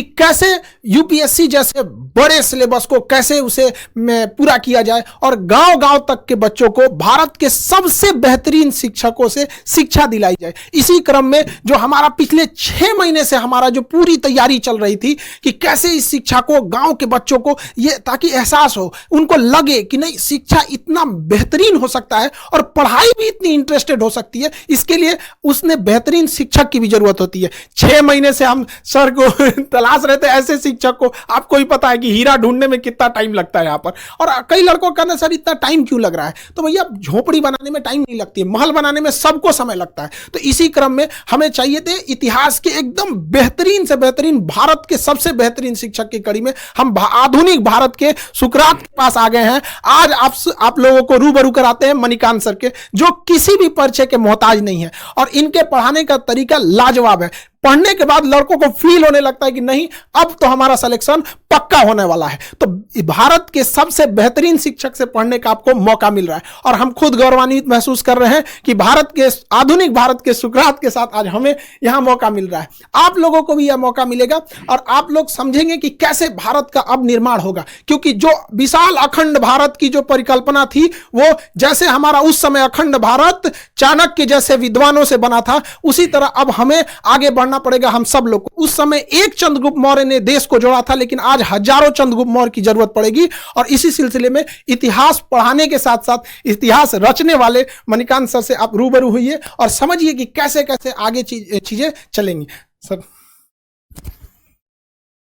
कि कैसे यूपीएससी जैसे बड़े सिलेबस को कैसे उसे पूरा किया जाए और गांव-गांव तक के बच्चों को भारत के सबसे बेहतरीन शिक्षकों से शिक्षा दिलाई जाए। इसी क्रम में जो हमारा पिछले 6 महीने से हमारा जो पूरी तैयारी चल रही थी कि कैसे इस शिक्षा को गांव के बच्चों को ये ताकि एहसास हो, उनको लगे कि नहीं शिक्षा इतना बेहतरीन हो सकता है और पढ़ाई भी इतनी इंटरेस्टेड हो सकती है, इसके लिए उसने बेहतरीन शिक्षक की भी जरूरत होती है। 6 महीने से हम सर को तलाश रहे थे ऐसे शिक्षक को। आपको ही पता है कि हीरा ढूंढने में कितना टाइम लगता है यहाँ पर, और कई लड़कों का कहना सर इतना टाइम क्यों लग रहा है, तो भैया झोपड़ी बनाने में टाइम नहीं लगती है, महल बनाने में सबको समय लगता है। तो इसी क्रम में हमें चाहिए थे इतिहास के एकदम बेहतरीन से बेहतरीन भारत के सबसे बेहतरीन शिक्षक की कड़ी में हम आधुनिक भारत के सुकरात के पास आ गए हैं। आज आप लोगों को रूबरू कराते हैं मणिकांत सर के, जो किसी भी परिचय के मोहताज नहीं है और इनके पढ़ाने का तरीका लाजवाब है। पढ़ने के बाद लड़कों को फील होने लगता है कि नहीं अब तो हमारा सिलेक्शन पक्का होने वाला है। तो भारत के सबसे बेहतरीन शिक्षक से पढ़ने का आपको मौका मिल रहा है और हम खुद गौरवान्वित महसूस कर रहे हैं कि आधुनिक भारत के सुकरात के साथ आज हमें यहां मौका मिल रहा है। आप लोगों को भी यह मौका मिलेगा और आप लोग समझेंगे कि कैसे भारत का अब निर्माण होगा, क्योंकि जो विशाल अखंड भारत की जो परिकल्पना थी वो जैसे हमारा उस समय अखंड भारत चाणक्य जैसे विद्वानों से बना था, उसी तरह अब हमें आगे बढ़ना पड़ेगा हम सब लोग को। उस समय एक चंद्रगुप्त मौर्य ने देश को जोड़ा था, लेकिन आज हजारों चंद्रगुप्त मौर्य की जरूरत पड़ेगी। और इसी सिलसिले में इतिहास पढ़ाने के साथ साथ इतिहास रचने वाले मणिकांत सर से आप रूबरू हुइए और समझिए कि कैसे कैसे आगे चीजें चलेंगी। Sir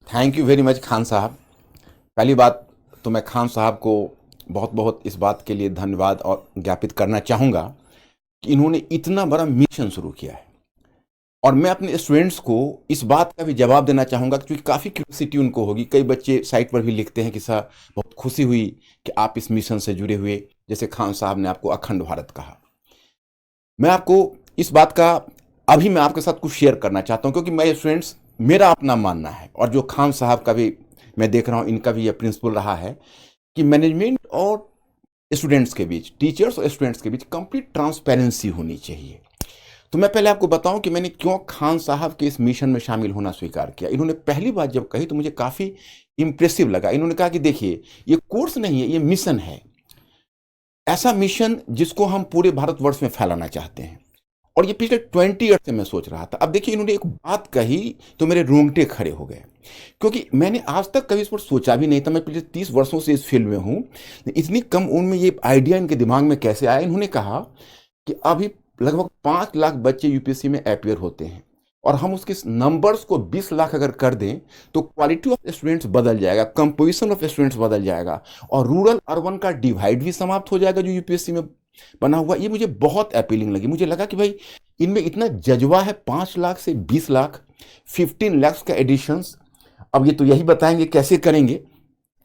thank you very much Khan साहब। पहली बात तो मैं खान साहब को बहुत बहुत इस बात के लिए धन्यवाद और ज्ञापित करना चाहूँगा कि इन्होंने इतना बड़ा मिशन शुरू किया है, और मैं अपने स्टूडेंट्स को इस बात का भी जवाब देना चाहूँगा क्योंकि काफ़ी क्यूरियोसिटी उनको होगी। कई बच्चे साइट पर भी लिखते हैं कि सर बहुत खुशी हुई कि आप इस मिशन से जुड़े हुए, जैसे खान साहब ने आपको अखंड भारत कहा। मैं आपको इस बात का अभी मैं आपके साथ कुछ शेयर करना चाहता हूँ, क्योंकि मैं स्टूडेंट्स मेरा अपना मानना है और जो खान साहब का भी मैं देख रहा हूँ इनका भी यह प्रिंसिपल रहा है कि मैनेजमेंट और स्टूडेंट्स के बीच, टीचर्स और स्टूडेंट्स के बीच कंप्लीट ट्रांसपेरेंसी होनी चाहिए। तो मैं पहले आपको बताऊं कि मैंने क्यों खान साहब के इस मिशन में शामिल होना स्वीकार किया। इन्होंने पहली बात जब कही तो मुझे काफ़ी इंप्रेसिव लगा। इन्होंने कहा कि देखिए ये कोर्स नहीं है, ये मिशन है, ऐसा मिशन जिसको हम पूरे भारतवर्ष में फैलाना चाहते हैं। और ये पिछले 20 ईयर से मैं सोच रहा था। अब देखिए इन्होंने एक बात कही तो मेरे रोंगटे खड़े हो गए, क्योंकि मैंने आज तक कभी इस पर सोचा भी नहीं था। मैं पिछले 30 वर्षों से इस फील्ड में हूँ, इतनी कम उम्र में ये आइडिया इनके दिमाग में कैसे आया। इन्होंने कहा कि अभी लगभग 5 लाख बच्चे यूपीएससी में अपीयर होते हैं और हम उसके नंबर्स को 20 लाख अगर कर दें तो क्वालिटी ऑफ स्टूडेंट्स बदल जाएगा, कंपोजिशन ऑफ स्टूडेंट्स बदल जाएगा और रूरल अर्बन का डिवाइड भी समाप्त हो जाएगा जो यूपीएससी में बना हुआ। ये मुझे बहुत अपीलिंग लगी। मुझे लगा कि भाई इनमें इतना जज्बा है, 5 लाख से 20 लाख, 15 लाख का एडिशंस। अब ये तो यही बताएंगे कैसे करेंगे,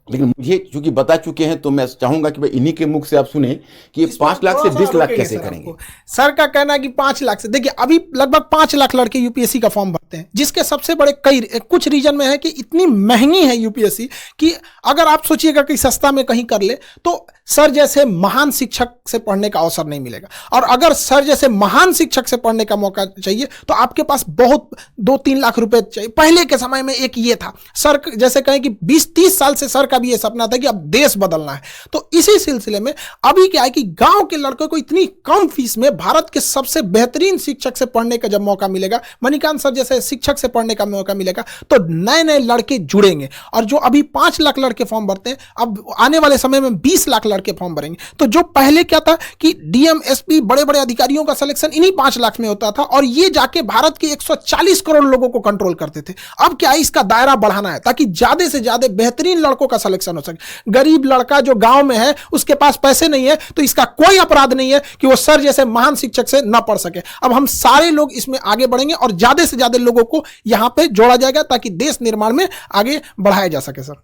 लेकिन मुझे चूंकि बता चुके हैं तो मैं चाहूंगा कि भाई इन्हीं के मुख से आप सुने कि 5 लाख से 20 लाख कैसे करेंगे। सर का कहना है कि 5 लाख से, देखिए अभी लगभग 5 लाख लड़के यूपीएससी का फॉर्म भरते हैं, जिसके सबसे बड़े कुछ रीजन में है कि इतनी महंगी है यूपीएससी कि अगर आप सोचिएगा कि सस्ता में कहीं कर ले तो सर जैसे महान शिक्षक से पढ़ने का अवसर नहीं मिलेगा। और अगर सर जैसे महान शिक्षक से पढ़ने का मौका चाहिए तो आपके पास बहुत 2-3 लाख रुपए चाहिए। पहले के समय में एक ये था, सर जैसे कहें कि 20-30 साल से सर का भी ये सपना था कि अब देश बदलना है। तो इसी सिलसिले में अभी क्या है कि गांव के लड़कों को इतनी कम फीस में भारत के सबसे बेहतरीन शिक्षक से पढ़ने का जब मौका मिलेगा, मणिकांत सर जैसे शिक्षक से पढ़ने का मौका मिलेगा, तो नए नए लड़के जुड़ेंगे। और जो अभी 5 लाख लड़के फॉर्म भरते हैं, अब आने वाले समय में 20 लाख लड़के फॉर्म भरेंगे। तो जो पहले क्या था कि डीएम, एसपी, बड़े बड़े अधिकारियों का सिलेक्शन इन्हीं 5 लाख में होता था और ये जाके भारत के 140 करोड़ लोगों को कंट्रोल करते थे। अब क्या है, इसका दायरा बढ़ाना है ताकि ज्यादा से ज्यादा बेहतरीन लड़कों का सिलेक्शन हो सके। गरीब लड़का जो गांव में है, उसके पास पैसे नहीं है, तो इसका कोई अपराध नहीं है कि वो सर जैसे महान शिक्षक से ना पढ़ सके। अब हम सारे लोग इसमें आगे बढ़ेंगे और ज्यादा से ज्यादा लोगों को यहां पे जोड़ा जाएगा ताकि देश निर्माण में आगे बढ़ाया जा सके। Sir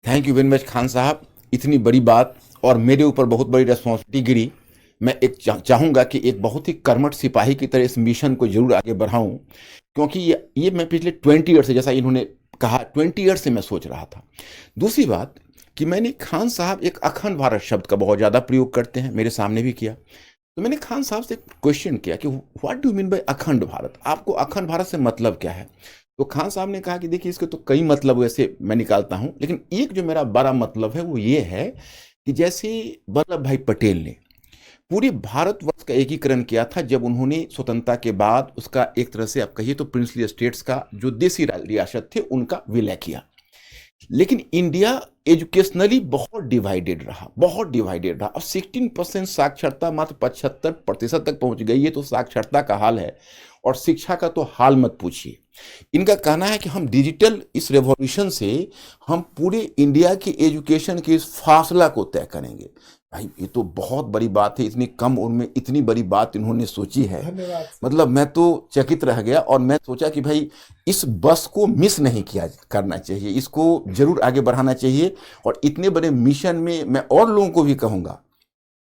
thank you very much Khan साहब। इतनी बड़ी बात और मेरे ऊपर बहुत बड़ी रिस्पॉन्सिबिलिटी गिरी। मैं एक चाहूँगा कि एक बहुत ही कर्मठ सिपाही की तरह इस मिशन को जरूर आगे बढ़ाऊं, क्योंकि ये मैं पिछले 20 ईयर से, जैसा इन्होंने कहा, 20 ईयर से मैं सोच रहा था। दूसरी बात कि मैंने खान साहब एक अखंड भारत शब्द का बहुत ज़्यादा प्रयोग करते हैं, मेरे सामने भी किया। तो मैंने खान साहब से क्वेश्चन किया कि व्हाट डू मीन बाय अखंड भारत, आपको अखंड भारत से मतलब क्या है। तो खान साहब ने कहा कि देखिए इसके तो कई मतलब वैसे मैं निकालता हूं, लेकिन एक जो मेरा बड़ा मतलब है वो ये है कि जैसे वल्लभ भाई पटेल ने पूरे भारतवर्ष का एकीकरण किया था, जब उन्होंने स्वतंत्रता के बाद उसका एक तरह से आप कहिए तो प्रिंसली स्टेट्स का जो देसी रियासत थे उनका विलय किया। लेकिन इंडिया एजुकेशनली बहुत डिवाइडेड रहा, बहुत डिवाइडेड रहा। अब 16% साक्षरता मात्र 75% तक पहुंच गई है, तो साक्षरता का हाल है और शिक्षा का तो हाल मत पूछिए। इनका कहना है कि हम डिजिटल इस रेवोल्यूशन से हम पूरे इंडिया की एजुकेशन के इस फासला को तय करेंगे। भाई ये तो बहुत बड़ी बात है, इतनी कम उम्र में इतनी बड़ी बात इन्होंने सोची है। मतलब मैं तो चकित रह गया और मैं सोचा कि भाई इस बस को मिस नहीं किया करना चाहिए, इसको जरूर आगे बढ़ाना चाहिए। और इतने बड़े मिशन में मैं और लोगों को भी कहूँगा,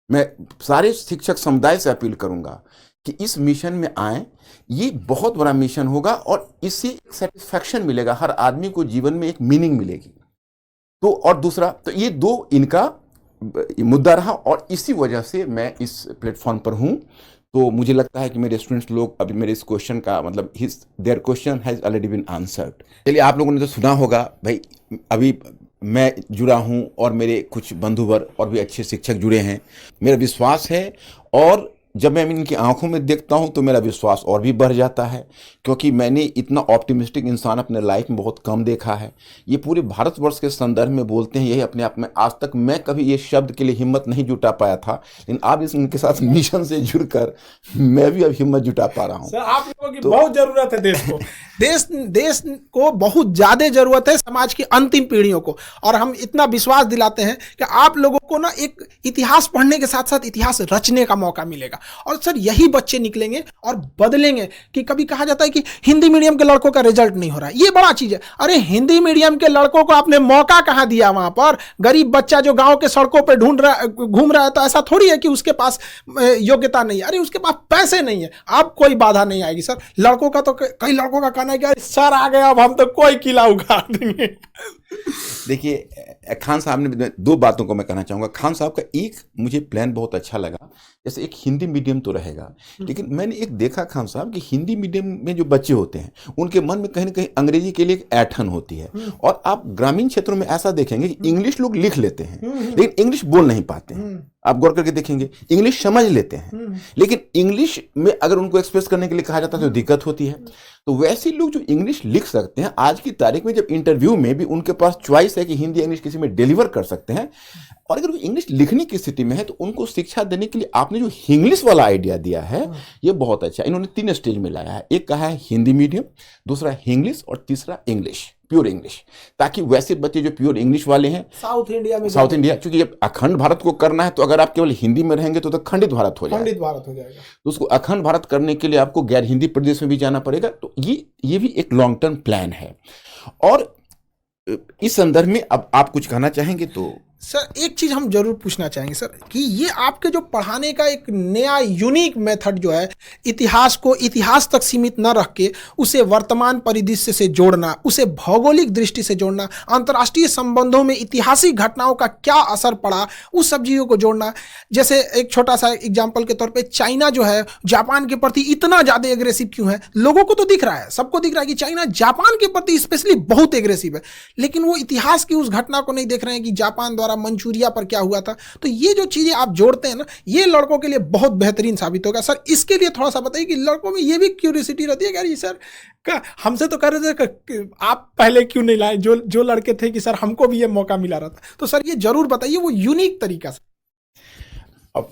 मैं सारे शिक्षक समुदाय से अपील करूँगा कि इस मिशन में आए। ये बहुत बड़ा मिशन होगा और इससे सेटिस्फैक्शन मिलेगा, हर आदमी को जीवन में एक मीनिंग मिलेगी। तो और दूसरा तो ये दो इनका मुद्दा रहा और इसी वजह से मैं इस प्लेटफॉर्म पर हूं। तो मुझे लगता है कि मेरे स्टूडेंट्स लोग अभी मेरे इस क्वेश्चन का मतलब there question has already been answered. चलिए, आप लोगों ने तो सुना होगा भाई, अभी मैं जुड़ा हूं और मेरे कुछ बंधुवर और भी अच्छे शिक्षक जुड़े हैं। मेरा विश्वास है और जब मैं इनकी आंखों में देखता हूं तो मेरा विश्वास और भी बढ़ जाता है, क्योंकि मैंने इतना ऑप्टिमिस्टिक इंसान अपने लाइफ में बहुत कम देखा है। ये पूरे भारतवर्ष के संदर्भ में बोलते हैं, यही अपने आप में आज तक मैं कभी ये शब्द के लिए हिम्मत नहीं जुटा पाया था, लेकिन अब इनके साथ मिशन से जुड़कर मैं भी अब हिम्मत जुटा पा रहा हूँ। सर, आप लोगों की बहुत जरूरत है देश को। देश को बहुत ज्यादा जरूरत है, समाज की अंतिम पीढ़ियों को। और हम इतना विश्वास दिलाते हैं कि आप लोगों को ना एक इतिहास पढ़ने के साथ साथ इतिहास रचने का मौका मिलेगा। और सर यही बच्चे निकलेंगे और बदलेंगे। कि कभी कहा जाता है कि हिंदी मीडियम के लड़कों का रिजल्ट नहीं हो रहा है, ये बड़ा चीज है। अरे हिंदी मीडियम के लड़कों को आपने मौका कहां दिया? वहां पर गरीब बच्चा जो गांव के सड़कों पे घूम रहा है, तो ऐसा थोड़ी है कि उसके पास योग्यता नहीं है, अरे उसके पास पैसे नहीं है। अब कोई बाधा नहीं आएगी सर। लड़कों का तो कई लड़कों का कहना है कि सर आ गया, अब हम तो कोई किला उखाड़ देंगे। देखिए, खान साहब ने दो बातों को मैं कहना चाहूँगा। खान साहब का एक मुझे प्लान बहुत अच्छा लगा, जैसे एक हिंदी मीडियम तो रहेगा, लेकिन मैंने एक देखा खान साहब कि हिंदी मीडियम में जो बच्चे होते हैं उनके मन में कहीं ना कहीं अंग्रेजी के लिए एक ऐंठन होती है। और आप ग्रामीण क्षेत्रों में ऐसा देखेंगे कि इंग्लिश लोग लिख लेते हैं लेकिन इंग्लिश बोल नहीं पाते हैं। आप गौर करके देखेंगे, इंग्लिश समझ लेते हैं लेकिन इंग्लिश में अगर उनको एक्सप्रेस करने के लिए कहा जाता है तो दिक्कत होती है। तो वैसे लोग जो इंग्लिश लिख सकते हैं, आज की तारीख में जब इंटरव्यू में भी उनके पास चॉइस है कि हिंदी इंग्लिश किसी में डिलीवर कर सकते हैं, और अगर वो इंग्लिश लिखने की स्थिति में है तो उनको शिक्षा देने के लिए आपने जो इंग्लिश वाला आइडिया दिया है ये बहुत अच्छा। इन्होंने 3 स्टेज में लाया है, एक कहा है हिंदी मीडियम, दूसरा इंग्लिश और तीसरा इंग्लिश, प्योर इंग्लिश, ताकि वैसे बच्चे जो प्योर इंग्लिश वाले हैं साउथ इंडिया, क्योंकि जब अखंड भारत को करना है तो अगर आप केवल हिंदी में रहेंगे तो खंडित भारत हो जाएगा। तो उसको अखंड भारत करने के लिए आपको गैर हिंदी प्रदेश में भी जाना पड़ेगा। तो ये भी एक लॉन्ग टर्म प्लान है। और इस संदर्भ में अब आप कुछ कहना चाहेंगे? तो सर एक चीज हम जरूर पूछना चाहेंगे सर कि ये आपके जो पढ़ाने का एक नया यूनिक मेथड जो है, इतिहास को इतिहास तक सीमित न रख के उसे वर्तमान परिदृश्य से जोड़ना, उसे भौगोलिक दृष्टि से जोड़ना, अंतर्राष्ट्रीय संबंधों में ऐतिहासिक घटनाओं का क्या असर पड़ा उस सब चीज़ों को जोड़ना। जैसे एक छोटा सा एग्जाम्पल के तौर पर चाइना जो है जापान के प्रति इतना ज़्यादा एग्रेसिव क्यों है? लोगों को तो दिख रहा है, सबको दिख रहा है कि चाइना जापान के प्रति स्पेशली बहुत एग्रेसिव है, लेकिन वो इतिहास की उस घटना को नहीं देख रहे हैं कि जापान द्वारा मंचूरिया पर क्या हुआ था। तो ये जो चीजें आप जोड़ते हैं ना, ये लड़कों के लिए बहुत बेहतरीन साबित होगा। सर इसके लिए थोड़ा सा बताइए कि लड़कों में ये भी क्यूरियोसिटी रहती है कि सर हमसे तो कर रहे थे कि आप पहले क्यों नहीं लाए, जो लड़के थे कि सर हमको भी ये मौका मिला रहता। तो सर ये जरूर बताइए वो यूनिक तरीका से। अब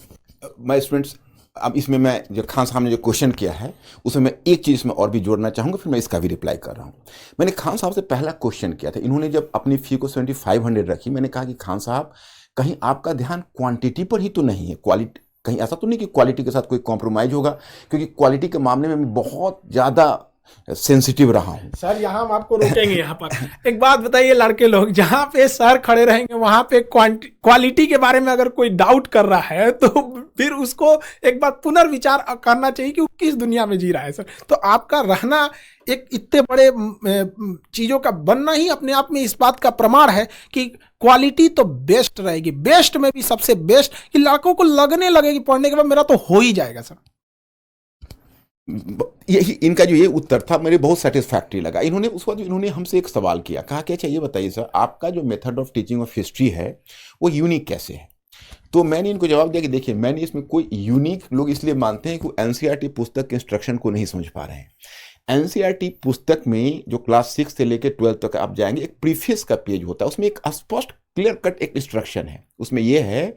माय स्टूडेंट्स, अब इसमें मैं जो खान साहब ने जो क्वेश्चन किया है उसमें मैं एक चीज़ में और भी जोड़ना चाहूँगा, फिर मैं इसका भी रिप्लाई कर रहा हूँ। मैंने खान साहब से पहला क्वेश्चन किया था, इन्होंने जब अपनी फ़ी को 7500 रखी, मैंने कहा कि खान साहब कहीं आपका ध्यान क्वांटिटी पर ही तो नहीं है, क्वालिटी, कहीं ऐसा तो नहीं कि क्वालिटी के साथ कोई कॉम्प्रोमाइज़ होगा? क्योंकि क्वालिटी के मामले में मैं बहुत ज़्यादा सेंसिटिव रहा हूँ। सर यहाँ हम आपको रोकेंगे यहाँ पर। एक बात बताइए, लड़के लोग जहाँ पे सर खड़े रहेंगे वहां पे क्वालिटी के बारे में अगर कोई डाउट कर रहा है तो फिर उसको एक बार पुनर्विचार करना चाहिए कि वो किस दुनिया में जी रहा है सर। तो आपका रहना, एक इतने बड़े चीजों का बनना ही अपने आप में इस बात का प्रमाण है कि क्वालिटी तो बेस्ट रहेगी, बेस्ट में भी सबसे बेस्ट, कि लड़कों को लगने लगे कि पढ़ने के बाद मेरा तो हो ही जाएगा सर। यही इनका जो ये उत्तर था मेरे बहुत सेटिस्फैक्ट्री लगा। इन्होंने उस वक्त इन्होंने हमसे एक सवाल किया, कहा कि अच्छा ये बताइए सर, आपका जो method of teaching of history है वो यूनिक कैसे है? तो मैंने इनको जवाब दिया कि देखिए, मैंने इसमें कोई यूनिक, लोग इसलिए मानते हैं कि वो एनसीईआरटी पुस्तक के इंस्ट्रक्शन को नहीं समझ पा रहे हैं। एनसीईआरटी पुस्तक में जो क्लास 6 से लेकर 12 तक आप जाएंगे, एक प्रीफेस का पेज होता है, उसमें एक स्पष्ट क्लियर कट एक इंस्ट्रक्शन है। उसमें यह है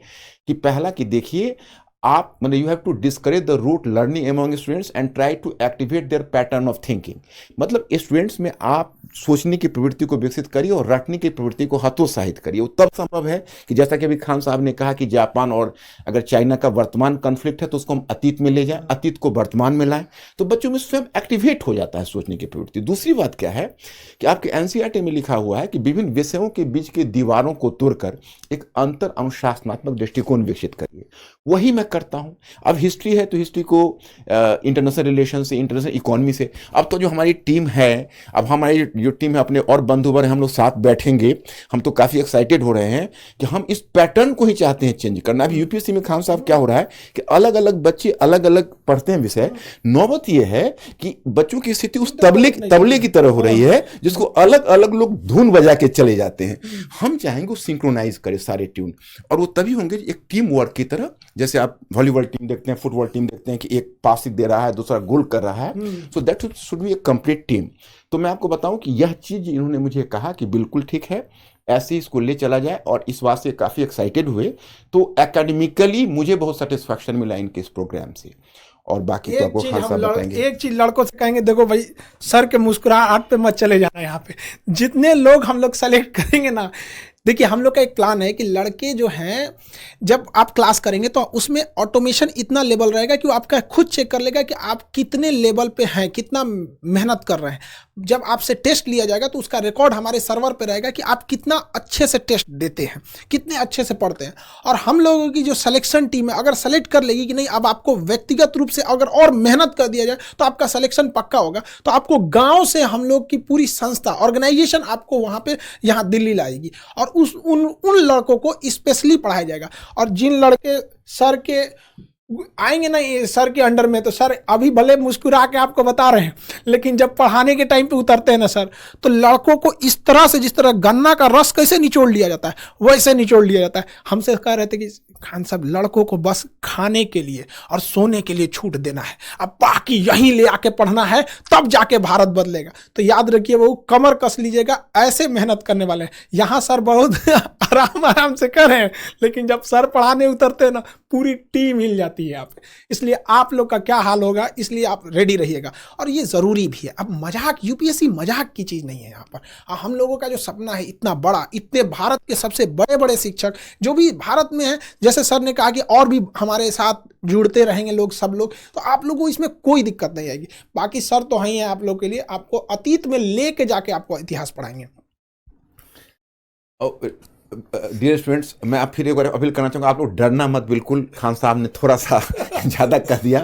कि पहला कि देखिए, आप मतलब you have to discourage the rote learning among students and try to activate their pattern of thinking. मतलब स्टूडेंट्स में आप सोचने की प्रवृत्ति को विकसित करिए और रटने की प्रवृत्ति को हतोत्साहित करिए। वो तब संभव है कि जैसा कि अभी खान साहब ने कहा कि जापान और अगर चाइना का वर्तमान कॉन्फ्लिक्ट है तो उसको हम अतीत में ले जाएं, अतीत को वर्तमान में लाएं, तो बच्चों में स्वयं एक्टिवेट हो जाता है सोचने की प्रवृत्ति। दूसरी बात क्या है कि आपके एनसीईआरटी में लिखा हुआ है कि विभिन्न विषयों के बीच के दीवारों को तोड़कर एक अंतर अनुशासनात्मक दृष्टिकोण विकसित करिए। वही मैं करता हूं। अब हिस्ट्री है तो हिस्ट्री को इंटरनेशनल रिलेशन से, इंटरनेशनल इकोनॉमी से, अब तो जो हमारी टीम है, अब हमारी जो टीम है, अपने और बंधुवर हैं, हम लोग साथ बैठेंगे, हम तो काफी एक्साइटेड हो रहे हैं कि हम इस पैटर्न को ही चाहते हैं चेंज करना। अभी यूपीएससी में खान साहब क्या हो रहा है कि अलग अलग बच्चे अलग अलग पढ़ते हैं विषय। नौबत यह है कि बच्चों की स्थिति उस तबले की तरह हो रही है जिसको अलग अलग लोग धुन बजा के चले जाते हैं। हम चाहेंगे सिंक्रोनाइज करें सारे ट्यून, और वो तभी होंगे एक टीम वर्क की तरह। जैसे आप वॉलीबॉल टीम देखते हैं, फुटबॉल टीम देखते हैं कि एक पासिंग दे रहा है, दूसरा गोल कर रहा है, so that should be A complete team. तो मैं आपको बताऊं कि यह चीज इन्होंने मुझे कहा कि बिल्कुल ठीक है, ऐसे ही इसको ले चला जाए, और इस बात से काफी एक्साइटेड हुए। तो एकेडमिकली मुझे बहुत सेटिस्फैक्शन मिला इनके इस प्रोग्राम से। और बाकी तो आपको खान साहब बताएंगे। एक चीज लड़कों से कहेंगे, देखो भाई, सर के मुस्कुराहट पे मत चले जाना। यहाँ पे जितने लोग हम लोग सेलेक्ट करेंगे ना, देखिए हम लोग का एक प्लान है कि लड़के जो हैं, जब आप क्लास करेंगे तो उसमें ऑटोमेशन इतना लेवल रहेगा कि वो आपका खुद चेक कर लेगा कि आप कितने लेवल पे हैं, कितना मेहनत कर रहे हैं। जब आपसे टेस्ट लिया जाएगा तो उसका रिकॉर्ड हमारे सर्वर पे रहेगा कि आप कितना अच्छे से टेस्ट देते हैं, कितने अच्छे से पढ़ते हैं। और हम लोगों की जो सिलेक्शन टीम है, अगर सेलेक्ट कर लेगी कि नहीं, अब आपको व्यक्तिगत रूप से अगर और मेहनत कर दिया जाए तो आपका सिलेक्शन पक्का होगा। तो आपको गाँव से हम लोग की पूरी संस्था, ऑर्गेनाइजेशन आपको वहाँ पे यहाँ दिल्ली लाएगी, और उन लड़कों को स्पेशली पढ़ाया जाएगा। और जिन लड़के सर के आएंगे ना ये सर के अंडर में, तो सर अभी भले मुस्कुरा के आपको बता रहे हैं, लेकिन जब पढ़ाने के टाइम पे उतरते हैं ना सर, तो लड़कों को इस तरह से, जिस तरह गन्ना का रस कैसे निचोड़ लिया जाता है वैसे निचोड़ लिया जाता है। हमसे कह रहे थे कि खान साहब, लड़कों को बस खाने के लिए और सोने के लिए छूट देना है, अब बाकी यहीं ले आके पढ़ना है, तब जाके भारत बदलेगा। तो याद रखिए, वो कमर कस लीजिएगा, ऐसे मेहनत करने वाले हैं। यहाँ सर बहुत आराम से कर रहे हैं, लेकिन जब सर पढ़ाने उतरते हैं ना, पूरी टीम हिल जाती है यहाँ पे। इसलिए आप लोग का क्या हाल होगा, इसलिए आप रेडी रहिएगा। और ये ज़रूरी भी है। अब मजाक, यूपीएससी मजाक की चीज़ नहीं है। यहाँ पर हम लोगों का जो सपना है इतना बड़ा, इतने भारत के सबसे बड़े बड़े शिक्षक जो भी भारत में हैं, जैसे सर ने कहा कि और भी हमारे साथ जुड़ते रहेंगे लोग, सब लोग, तो आप लोगों को इसमें कोई दिक्कत नहीं आएगी। बाकी सर तो हैं आप लोग के लिए, आपको अतीत में लेके जाके आपको इतिहास पढ़ाएंगे। डियर स्टूडेंट्स, मैं आप फिर एक बार अपील करना चाहूँगा, आप लोग डरना मत बिल्कुल। खान साहब ने थोड़ा सा ज़्यादा कर दिया।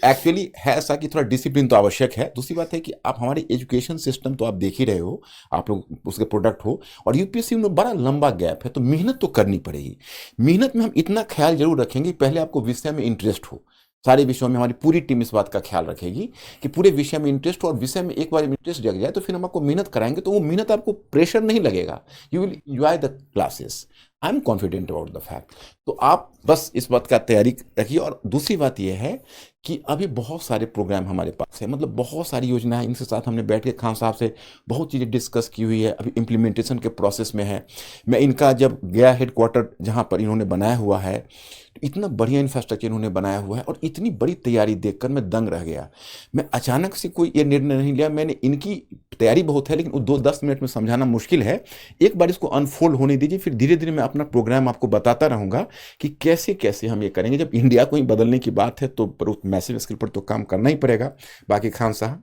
एक्चुअली है ऐसा कि थोड़ा डिसिप्लिन तो आवश्यक है। दूसरी बात है कि आप हमारे एजुकेशन सिस्टम तो आप देख ही रहे हो, आप लोग उसके प्रोडक्ट हो, और यूपीएससी में बड़ा लंबा गैप है, तो मेहनत तो करनी पड़ेगी। मेहनत में हम इतना ख्याल जरूर रखेंगे, पहले आपको विषय में इंटरेस्ट हो। सारे विषयों में हमारी पूरी टीम इस बात का ख्याल रखेगी कि पूरे विषय में इंटरेस्ट हो, और विषय में एक बार इंटरेस्ट जग जाए तो फिर हम आपको मेहनत कराएंगे, तो वो मेहनत आपको प्रेशर नहीं लगेगा, you will enjoy the classes. I am confident about the fact. तो आप बस इस बात का तैयारी रखिए। और दूसरी बात यह है कि अभी बहुत सारे प्रोग्राम हमारे पास है, मतलब बहुत सारी योजना है। इनके साथ हमने बैठ के खान साहब से बहुत चीज़ें डिस्कस की हुई है, अभी इम्प्लीमेंटेशन के प्रोसेस में है। मैं इनका जब गया हेडक्वार्टर जहाँ पर इन्होंने बनाया हुआ है, तो इतना बढ़िया इंफ्रास्ट्रक्चर इन्होंने बनाया हुआ है, और इतनी बड़ी तैयारी देखकर मैं दंग रह गया। मैं अचानक से कोई ये निर्णय नहीं लिया, मैंने इनकी तैयारी बहुत है, लेकिन वो 2-10 मिनट में समझाना मुश्किल है। एक बार इसको अनफोल्ड होने दीजिए, फिर धीरे धीरे मैं अपना प्रोग्राम आपको बताता रहूँगा कि कैसे कैसे हम ये करेंगे। जब इंडिया को ही बदलने की बात है तो मैसिव स्केल पर तो काम करना ही पड़ेगा। बाकी खान साहब,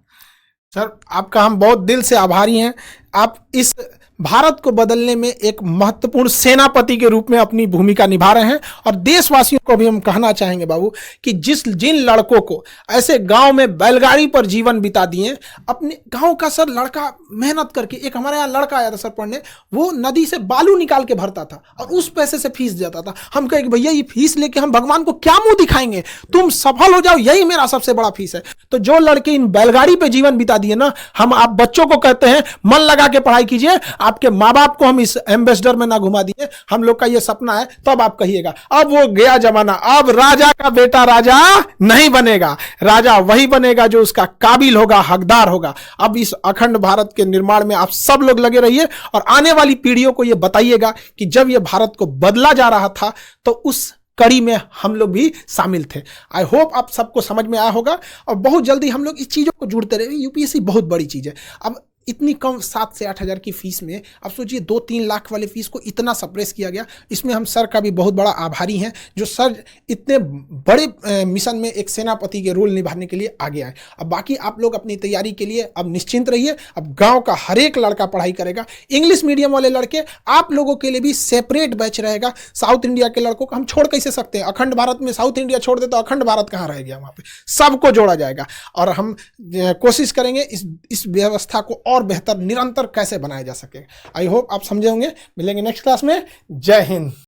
सर आपका हम बहुत दिल से आभारी हैं। आप इस भारत को बदलने में एक महत्वपूर्ण सेनापति के रूप में अपनी भूमिका निभा रहे हैं। और देशवासियों को भी हम कहना चाहेंगे बाबू कि जिन लड़कों को ऐसे गांव में बैलगाड़ी पर जीवन बिता दिए, अपने गांव का सर लड़का मेहनत करके, एक हमारे यहाँ लड़का आया था सर पढ़ने, वो नदी से बालू निकाल के भरता था और उस पैसे से फीस देता था। हम कहे कि भैया ये फीस लेके हम भगवान को क्या मुंह दिखाएंगे, तुम सफल हो जाओ, यही मेरा सबसे बड़ा फीस है। तो जो लड़के इन बैलगाड़ी पे जीवन बिता दिए ना, हम आप बच्चों को कहते हैं मन लगा के पढ़ाई कीजिए। आपके माँ बाप को हम इस एम्बेसडर में ना घुमा दिए, हम लोग का ये सपना है, तब आप कहिएगा। अब वो गया जमाना, अब राजा का बेटा राजा नहीं बनेगा, राजा वही बनेगा जो उसका काबिल होगा, हकदार होगा। अब इस अखंड भारत के निर्माण में आप सब लोग लगे रहिए और आने वाली पीढ़ियों को यह बताइएगा कि जब यह भारत को बदला जा रहा था तो उस कड़ी में हम लोग भी शामिल थे। आई होप आप सबको समझ में आया होगा और बहुत जल्दी हम लोग इस चीज़ों को जुड़ते रहे। यूपीएससी बहुत बड़ी चीज़ है। अब इतनी कम 7 से 8 हज़ार की फीस में अब सोचिए 2-3 लाख वाले फीस को इतना सप्रेस किया गया। इसमें हम सर का भी बहुत बड़ा आभारी हैं जो सर इतने बड़े मिशन में एक सेनापति के रोल निभाने के लिए आगे आए। अब बाकी आप लोग अपनी तैयारी के लिए अब निश्चिंत रहिए। अब गांव का हर एक लड़का पढ़ाई करेगा। इंग्लिश मीडियम वाले लड़के आप लोगों के लिए भी सेपरेट बैच रहेगा। साउथ इंडिया के लड़कों को हम छोड़ कैसे सकते हैं? अखंड भारत में साउथ इंडिया छोड़ दे तो अखंड भारत कहाँ रह गया? वहाँ पे सबको जोड़ा जाएगा और हम कोशिश करेंगे इस व्यवस्था को और बेहतर निरंतर कैसे बनाया जा सके। आई होप आप समझे होंगे। मिलेंगे नेक्स्ट क्लास में। जय हिंद।